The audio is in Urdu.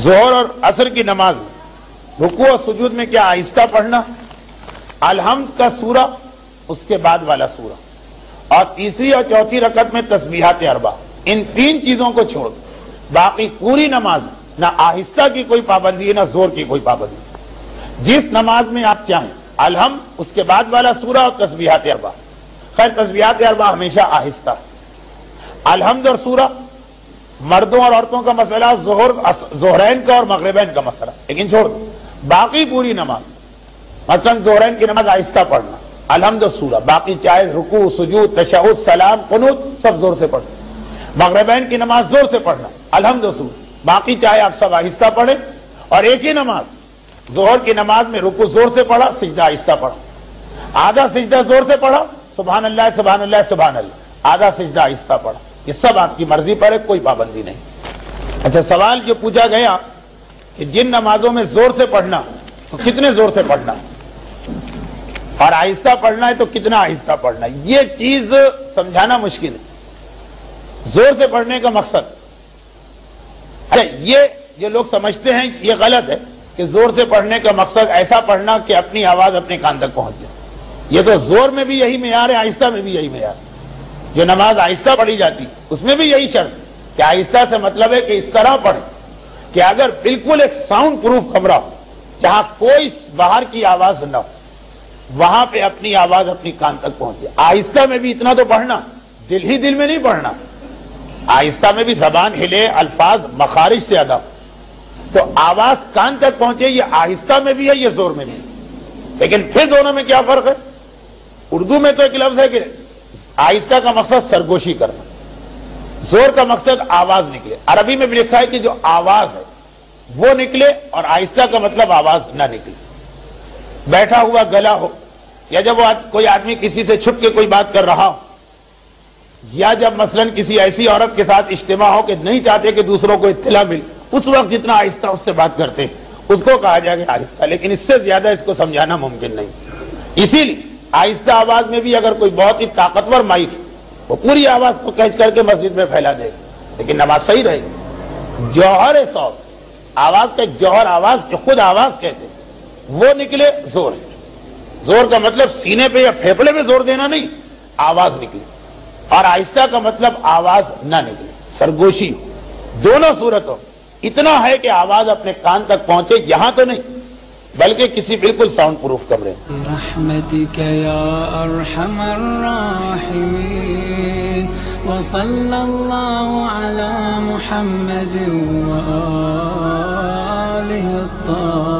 ظہر اور عصر کی نماز رکوع اور سجود میں کیا آہستہ پڑھنا؟ الحمد کا سورہ اس کے بعد والا سورہ اور تیسری اور چوتھی رکعت میں تسبیحات اربع، ان تین چیزوں کو چھوڑ دو، باقی پوری نماز نہ آہستہ کی کوئی پابندی ہے نہ زور کی کوئی پابندی ہے۔ جس نماز میں آپ چاہیں الحمد اس کے بعد والا سورہ اور تسبیحات اربع، خیر تسبیحات اربع ہمیشہ آہستہ، الحمد اور سورہ مردوں اور عورتوں کا مسئلہ، ظہرین کا اور مغربین کا مسئلہ، لیکن چھوڑ دو باقی پوری نماز، مثلا ظہرین کی نماز آہستہ پڑھنا، الحمد اور سورہ، باقی چاہے رکوع سجود تشہد سلام قنوت سب زور سے پڑھنا، مغربین کی نماز زور سے پڑھنا الحمد اور سورہ، باقی چاہے آپ سب آہستہ پڑھیں، اور ایک ہی نماز ظہر کی نماز میں رکوع زور سے پڑھا سجدہ آہستہ پڑھا، آدھا سجدہ زور سے پڑھا سبحان اللہ سبحان اللہ سبحان اللہ، آدھا سجدہ آہستہ پڑھا، یہ سب آپ کی مرضی پر ہے، کوئی پابندی نہیں۔ اچھا سوال جو پوچھا گیا کہ جن نمازوں میں زور سے پڑھنا تو کتنے زور سے پڑھنا اور آہستہ پڑھنا ہے تو کتنا آہستہ پڑھنا ہے، یہ چیز سمجھانا مشکل ہے۔ زور سے پڑھنے کا مقصد، اچھا یہ جو لوگ سمجھتے ہیں یہ غلط ہے کہ زور سے پڑھنے کا مقصد ایسا پڑھنا کہ اپنی آواز اپنے کان تک پہنچ جائے، یہ تو زور میں بھی یہی معیار ہے، آہستہ میں بھی یہی معیار ہے۔ جو نماز آہستہ پڑھی جاتی اس میں بھی یہی شرط کہ آہستہ سے مطلب ہے کہ اس طرح پڑھے کہ اگر بالکل ایک ساؤنڈ پروف کمرہ ہو جہاں کوئی باہر کی آواز نہ ہو، وہاں پہ اپنی آواز اپنی کان تک پہنچے۔ آہستہ میں بھی اتنا تو پڑھنا، دل ہی دل میں نہیں پڑھنا، آہستہ میں بھی زبان ہلے، الفاظ مخارج سے ادا ہو، تو آواز کان تک پہنچے، یہ آہستہ میں بھی ہے یہ زور میں بھی ہے۔ لیکن پھر دونوں میں کیا فرق ہے؟ اردو میں تو ایک لفظ ہے کہ آہستہ کا مقصد سرگوشی کرنا، زور کا مقصد آواز نکلے، عربی میں بھی لکھا ہے کہ جو آواز ہے وہ نکلے، اور آہستہ کا مطلب آواز نہ نکلے۔ بیٹھا ہوا گلا ہو، یا جب وہ کوئی آدمی کسی سے چھپ کے کوئی بات کر رہا ہو، یا جب مثلا کسی ایسی عورت کے ساتھ اجتماع ہو کہ نہیں چاہتے کہ دوسروں کو اطلاع ملے، اس وقت جتنا آہستہ اس سے بات کرتے اس کو کہا جائے گا آہستہ، لیکن اس سے زیادہ اس کو سمجھانا ممکن نہیں۔ اسی لیے آہستہ آواز میں بھی اگر کوئی بہت ہی طاقتور مائک ہے وہ پوری آواز کو کھینچ کر کے مسجد میں پھیلا دے گا، لیکن نماز صحیح رہے گی۔ جوہر صوت، آواز کا ایک جوہر، آواز جو خود آواز کہتے ہیں، وہ نکلے زور ہے۔ زور کا مطلب سینے پہ یا پھیپڑے پہ زور دینا نہیں، آواز نکلے، اور آہستہ کا مطلب آواز نہ نکلے، سرگوشی ہو۔ دونوں صورتوں اتنا ہے کہ آواز اپنے کان تک پہنچے، یہاں تو نہیں بلکہ کسی بالکل ساؤنڈ پروف کمرے۔ برحمتک یا ارحم الراحمین، وصلی اللہ علی محمد وآلہ الطاہرین۔